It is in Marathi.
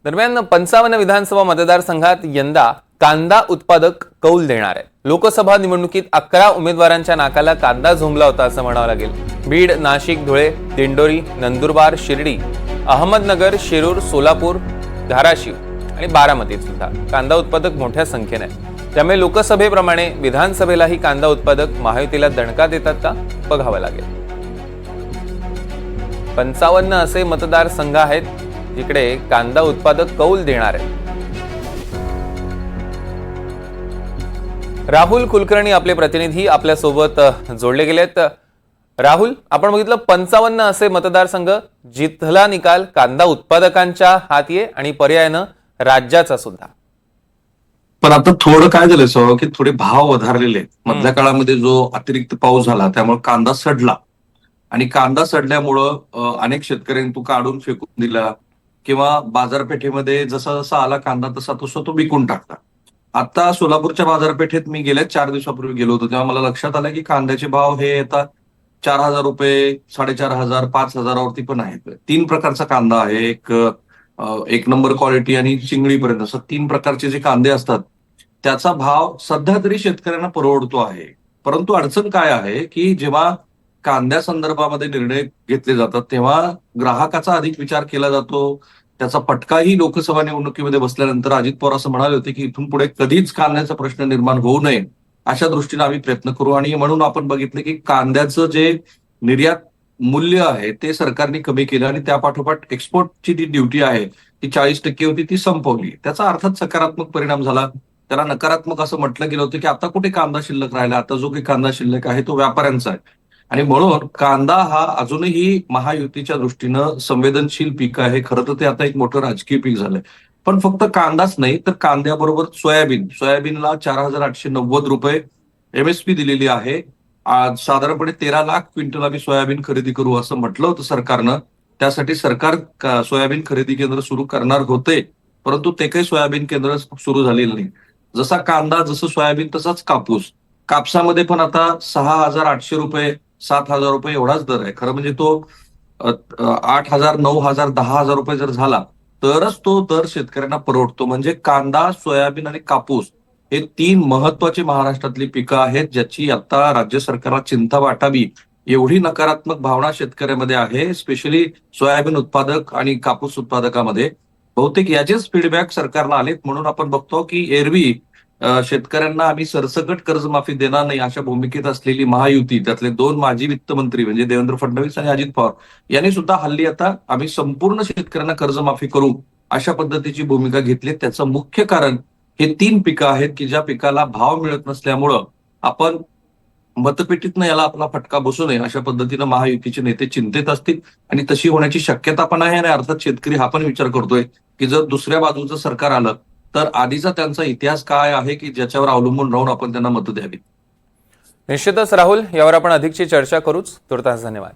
दरम्यान 55 विधानसभा मतदारसंघात यंदा कांदा उत्पादक कौल देणार आहे। लोकसभा निवडणुकीत 11 उमेदवारांच्या नाकाला कांदा झोंबला होता असं म्हणावं लागेल। बीड, नाशिक, धुळे, दिंडोरी, नंदुरबार, शिर्डी, अहमदनगर, शिरूर, सोलापूर, धाराशिव आणि बारामतीत सुद्धा कांदा उत्पादक मोठ्या संख्येने आहे। त्यामुळे लोकसभेप्रमाणे विधानसभेलाही कांदा उत्पादक महायुतीला दणका देतात का बघावं लागेल। 55 असे मतदारसंघ आहेत जिकडे कांदा उत्पादक कौल देणार आहे। राहुल कुलकर्णी आपले प्रतिनिधी आपल्या सोबत जोडले गेलेत। राहुल, आपण बघितलं 55 असे मतदारसंघ जिथला निकाल कांदा उत्पादकांच्या हाती आहे आणि पर्यायानं राज्याचा सुद्धा। पण आता थोडं काय झालं सो की थोडे भाव वधारलेले आहेत। मधल्या काळामध्ये जो अतिरिक्त पाऊस झाला त्यामुळे कांदा सडला आणि कांदा सडल्यामुळं अनेक शेतकऱ्यांनी तो काढून फेकून दिला किंवा बाजारपेठेमध्ये जसा जसा आला कांदा तसा तो विकून टाकला। आता सोलापूरच्या बाजारपेठेत मी गेल्या 4 दिवसापूर्वी गेलो होतो तेव्हा मला लक्षात आलं की कांद्याचे भाव हे आता 4,000 रुपये, 4,500, 5,000वरती पण आहेत। 3 प्रकारचा कांदा आहे, एक नंबर क्वालिटी आणि चिंगळीपर्यंत असं 3 प्रकारचे जे कांदे असतात त्याचा भाव सध्या तरी शेतकऱ्यांना परवडतो आहे। परंतु अडचण काय आहे की जेव्हा कांद्या संदर्भामध्ये निर्णय घेतले जातात तेव्हा ग्राहकाचा अधिक विचार केला जातो। त्याचा फटकाही लोकसभा निवडणुकीमध्ये बसल्यानंतर अजित पवार असं म्हणाले होते की इथून पुढे कधीच कांद्याचा प्रश्न निर्माण होऊ नये अशा दृष्टीने आम्ही प्रयत्न करू आणि म्हणून आपण बघितलं की कांद्याचं जे निर्यात मूल्य आहे ते सरकारने कमी केलं आणि त्या पाठोपाठ एक्सपोर्टची जी ड्युटी आहे ती 40% होती ती संपवली। त्याचा अर्थात सकारात्मक परिणाम झाला। त्याला नकारात्मक असं म्हटलं गेलं होतं की आता कुठे कांदा शिल्लक राहिला, आता जो काही कांदा शिल्लक आहे तो व्यापाऱ्यांचा आहे आणि म्हणून कांदा हा अजूनही महायुतीच्या दृष्टीनं संवेदनशील पीक आहे। खरं तर ते आता एक मोठं राजकीय पीक झालंय। पण फक्त कांदाच नाही तर कांद्याबरोबर सोयाबीनला 4,890 रुपये MSP दिलेली आहे। आज साधारणपणे 13 लाख क्विंटल आम्ही सोयाबीन खरेदी करू असं म्हटलं होतं सरकारनं। त्यासाठी सरकार सोयाबीन खरेदी केंद्र सुरू करणार होते, परंतु ते काही सोयाबीन केंद्र सुरू झालेलं नाही। जसा कांदा, जसं सोयाबीन तसाच कापूस। कापसामध्ये पण आता 6,800 रुपये, 7,000 रुपये एवढाच दर आहे। खरं म्हणजे तो 8,000, 9,000, 10,000 रुपये जर झाला तरच तो दर शेतकऱ्यांना परवडतो। म्हणजे कांदा, सोयाबीन आणि कापूस हे 3 महत्वाचे महाराष्ट्रातली पिकं आहेत ज्याची आता राज्य सरकारला चिंता वाटावी एवढी नकारात्मक भावना शेतकऱ्यामध्ये आहे, स्पेशली सोयाबीन उत्पादक आणि कापूस उत्पादकामध्ये। बहुतेक याचेच फीडबॅक सरकारला आलेत म्हणून आपण बघतो की एरवी शेतकऱ्यांना आम्ही सरसकट कर्जमाफी देणार नाही अशा भूमिकेत असलेली महायुती, त्यातले 2 माजी वित्तमंत्री म्हणजे देवेंद्र फडणवीस आणि अजित पवार यांनी सुद्धा हल्ली आता आम्ही संपूर्ण शेतकऱ्यांना कर्जमाफी करू अशा पद्धतीची भूमिका घेतली। त्याचं मुख्य कारण हे 3 पिकं आहेत की ज्या पिकाला भाव मिळत नसल्यामुळं आपण मतपेटीतनं याला आपला फटका बसू नये अशा पद्धतीनं महायुतीचे नेते चिंतेत असतील आणि तशी होण्याची शक्यता पण आहे। आणि अर्थात शेतकरी हा पण विचार करतोय की जर दुसऱ्या बाजूचं सरकार आलं तर आधीचा त्यांचा इतिहास काय आहे की ज्याच्यावर अवलंबून राहून आपण त्यांना मतं द्यावी। निश्चितच राहुल, यावर आपण अधिकची चर्चा करूच। तुर्तास धन्यवाद।